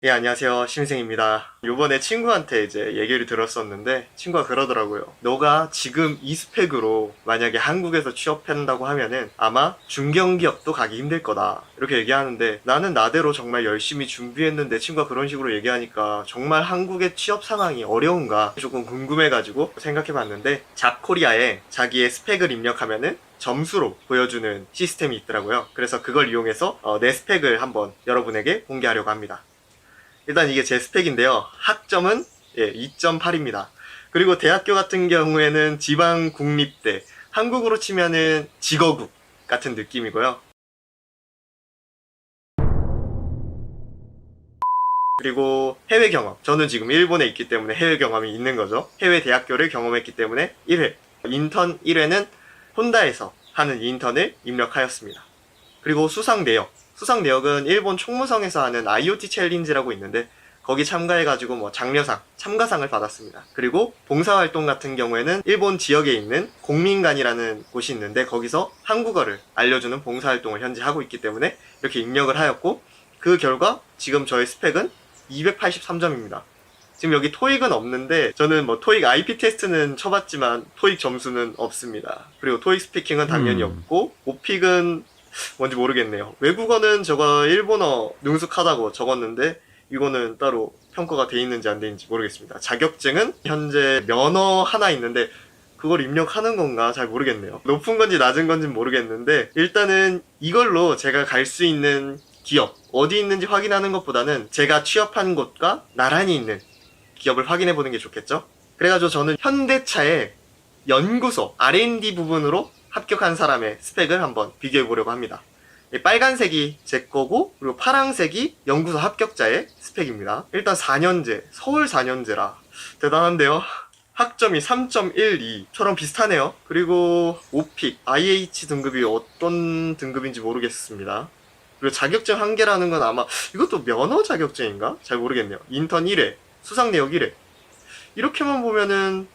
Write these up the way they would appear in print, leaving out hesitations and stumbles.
예, 안녕하세요. 심생입니다. 요번에 친구한테 이제 얘기를 들었었는데, 친구가 그러더라고요. 너가 지금 이 스펙으로 만약에 한국에서 취업한다고 하면은 아마 중견기업도 가기 힘들 거다. 이렇게 얘기하는데, 나는 나대로 정말 열심히 준비했는데 친구가 그런 식으로 얘기하니까 정말 한국의 취업 상황이 어려운가 조금 궁금해가지고 생각해봤는데, 잡코리아에 자기의 스펙을 입력하면은 점수로 보여주는 시스템이 있더라고요. 그래서 그걸 이용해서 내 스펙을 한번 여러분에게 공개하려고 합니다. 일단 이게 제 스펙인데요. 학점은 2.8입니다. 그리고 대학교 같은 경우에는 지방 국립대, 한국으로 치면은 직어국 같은 느낌이고요. 그리고 해외 경험. 저는 지금 일본에 있기 때문에 해외 경험이 있는 거죠. 해외 대학교를 경험했기 때문에 1회. 인턴 1회는 혼다에서 하는 인턴을 입력하였습니다. 그리고 수상 내역. 수상 내역은 일본 총무성에서 하는 IoT 챌린지라고 있는데 거기 참가해가지고 뭐 장려상, 참가상을 받았습니다. 그리고 봉사활동 같은 경우에는 일본 지역에 있는 공민관이라는 곳이 있는데 거기서 한국어를 알려주는 봉사활동을 현재 하고 있기 때문에 이렇게 입력을 하였고 그 결과 지금 저의 스펙은 283점입니다. 지금 여기 토익은 없는데 저는 뭐 토익 IP 테스트는 쳐봤지만 토익 점수는 없습니다. 그리고 토익 스피킹은 당연히 없고 오픽은 뭔지 모르겠네요. 외국어는 저거 일본어 능숙하다고 적었는데 이거는 따로 평가가 돼 있는지 안 돼 있는지 모르겠습니다. 자격증은 현재 면허 하나 있는데 그걸 입력하는 건가 잘 모르겠네요. 높은 건지 낮은 건지 모르겠는데 일단은 이걸로 제가 갈 수 있는 기업 어디 있는지 확인하는 것보다는 제가 취업한 곳과 나란히 있는 기업을 확인해 보는 게 좋겠죠? 그래가지고 저는 현대차의 연구소 R&D 부분으로 합격한 사람의 스펙을 한번 비교해 보려고 합니다. 빨간색이 제 거고 그리고 파란색이 연구소 합격자의 스펙입니다. 일단 4년제, 서울 4년제라 대단한데요. 학점이 3.12처럼 비슷하네요. 그리고 오픽, IH 등급이 어떤 등급인지 모르겠습니다. 그리고 자격증 한 개라는 건 아마 이것도 면허 자격증인가? 잘 모르겠네요. 인턴 1회, 수상 내역 1회. 이렇게만 보면은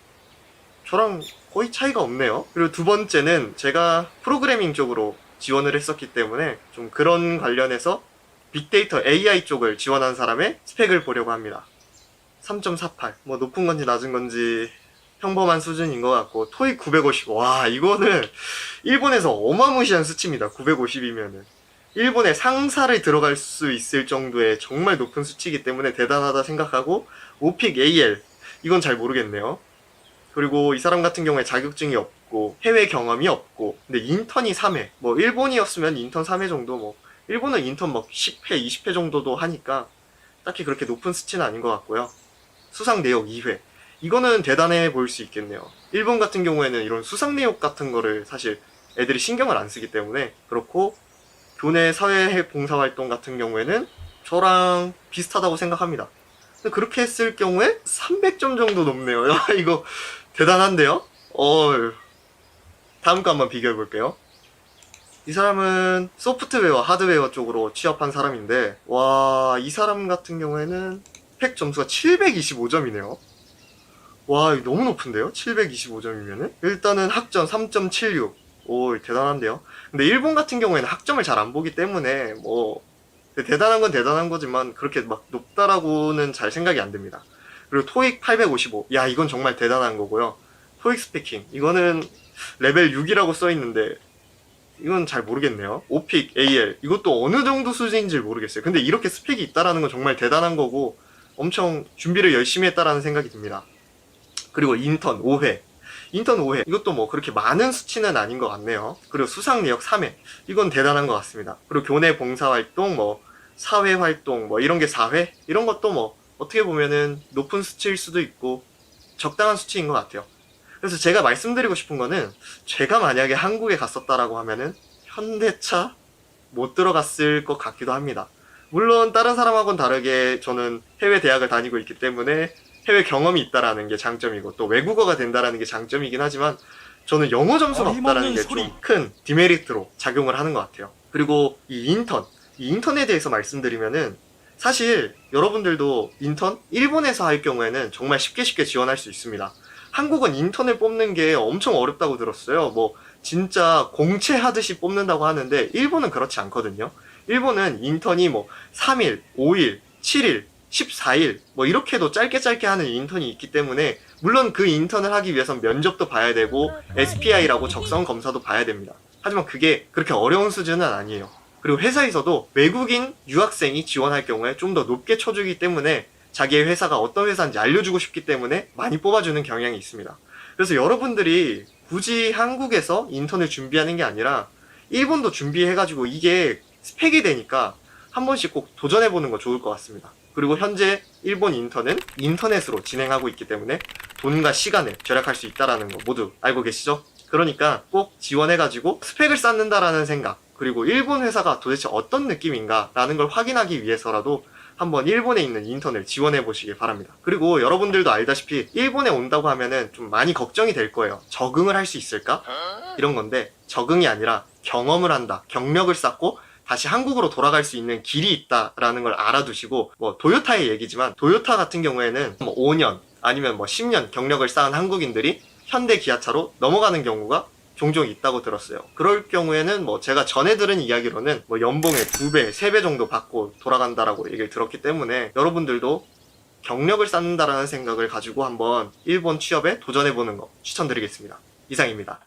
저랑 거의 차이가 없네요. 그리고 두 번째는 제가 프로그래밍 쪽으로 지원을 했었기 때문에 좀 그런 관련해서 빅데이터 AI 쪽을 지원한 사람의 스펙을 보려고 합니다. 3.48. 뭐 높은 건지 낮은 건지 평범한 수준인 것 같고 토익 950. 와, 이거는 일본에서 어마무시한 수치입니다. 950이면은. 일본의 상사를 들어갈 수 있을 정도의 정말 높은 수치이기 때문에 대단하다 생각하고 오픽 AL. 이건 잘 모르겠네요. 그리고 이 사람 같은 경우에 자격증이 없고 해외 경험이 없고 근데 인턴이 3회 뭐 일본이었으면 인턴 3회 정도 뭐 일본은 인턴 막 10회 20회 정도도 하니까 딱히 그렇게 높은 수치는 아닌 것 같고요. 수상 내역 2회 이거는 대단해 보일 수 있겠네요. 일본 같은 경우에는 이런 수상 내역 같은 거를 사실 애들이 신경을 안 쓰기 때문에 그렇고 교내 사회 봉사활동 같은 경우에는 저랑 비슷하다고 생각합니다. 근데 그렇게 했을 경우에 300점 정도 높네요. 야, 이거 대단한데요? 다음 거 한번 비교해 볼게요. 이 사람은 소프트웨어, 하드웨어 쪽으로 취업한 사람인데, 와, 이 사람 같은 경우에는 스펙 점수가 725점이네요. 와, 이거 너무 높은데요? 725점이면은? 일단은 학점 3.76. 오, 대단한데요? 근데 일본 같은 경우에는 학점을 잘 안 보기 때문에, 뭐, 대단한 건 대단한 거지만, 그렇게 막 높다라고는 잘 생각이 안 듭니다. 그리고 토익 855. 야, 이건 정말 대단한 거고요. 토익 스피킹. 이거는 레벨 6이라고 써있는데, 이건 잘 모르겠네요. 오픽, AL. 이것도 어느 정도 수준인지 모르겠어요. 근데 이렇게 스펙이 있다라는 건 정말 대단한 거고, 엄청 준비를 열심히 했다라는 생각이 듭니다. 그리고 인턴 5회. 인턴 5회. 이것도 뭐 그렇게 많은 수치는 아닌 것 같네요. 그리고 수상 내역 3회. 이건 대단한 것 같습니다. 그리고 교내 봉사활동, 뭐, 사회활동, 뭐, 이런 게 4회? 이런 것도 뭐, 어떻게 보면은 높은 수치일 수도 있고, 적당한 수치인 것 같아요. 그래서 제가 말씀드리고 싶은 거는, 제가 만약에 한국에 갔었다라고 하면은, 현대차 못 들어갔을 것 같기도 합니다. 물론, 다른 사람하고는 다르게 저는 해외 대학을 다니고 있기 때문에, 해외 경험이 있다라는 게 장점이고 또 외국어가 된다라는 게 장점이긴 하지만 저는 영어 점수가 없다라는 게 좀 큰 디메리트로 작용을 하는 것 같아요. 그리고 이 인턴에 대해서 말씀드리면은 사실 여러분들도 인턴 일본에서 할 경우에는 정말 쉽게 지원할 수 있습니다. 한국은 인턴을 뽑는 게 엄청 어렵다고 들었어요. 뭐 진짜 공채하듯이 뽑는다고 하는데 일본은 그렇지 않거든요. 일본은 인턴이 뭐 3일, 5일, 7일 14일 뭐 이렇게도 짧게 하는 인턴이 있기 때문에 물론 그 인턴을 하기 위해선 면접도 봐야 되고 SPI라고 적성 검사도 봐야 됩니다. 하지만 그게 그렇게 어려운 수준은 아니에요. 그리고 회사에서도 외국인 유학생이 지원할 경우에 좀 더 높게 쳐주기 때문에 자기의 회사가 어떤 회사인지 알려주고 싶기 때문에 많이 뽑아주는 경향이 있습니다. 그래서 여러분들이 굳이 한국에서 인턴을 준비하는 게 아니라 일본도 준비해가지고 이게 스펙이 되니까 한 번씩 꼭 도전해보는 거 좋을 것 같습니다. 그리고 현재 일본 인턴은 인터넷으로 진행하고 있기 때문에 돈과 시간을 절약할 수 있다는 거 모두 알고 계시죠? 그러니까 꼭 지원해가지고 스펙을 쌓는다라는 생각, 그리고 일본 회사가 도대체 어떤 느낌인가 라는 걸 확인하기 위해서라도 한번 일본에 있는 인턴을 지원해 보시길 바랍니다. 그리고 여러분들도 알다시피 일본에 온다고 하면은 좀 많이 걱정이 될 거예요. 적응을 할 수 있을까? 이런 건데 적응이 아니라 경험을 한다, 경력을 쌓고 다시 한국으로 돌아갈 수 있는 길이 있다라는 걸 알아두시고, 뭐 도요타의 얘기지만 도요타 같은 경우에는 뭐 5년 아니면 뭐 10년 경력을 쌓은 한국인들이 현대 기아차로 넘어가는 경우가 종종 있다고 들었어요. 그럴 경우에는 뭐 제가 전에 들은 이야기로는 뭐 연봉의 2배, 3배 정도 받고 돌아간다라고 얘기를 들었기 때문에 여러분들도 경력을 쌓는다라는 생각을 가지고 한번 일본 취업에 도전해보는 거 추천드리겠습니다. 이상입니다.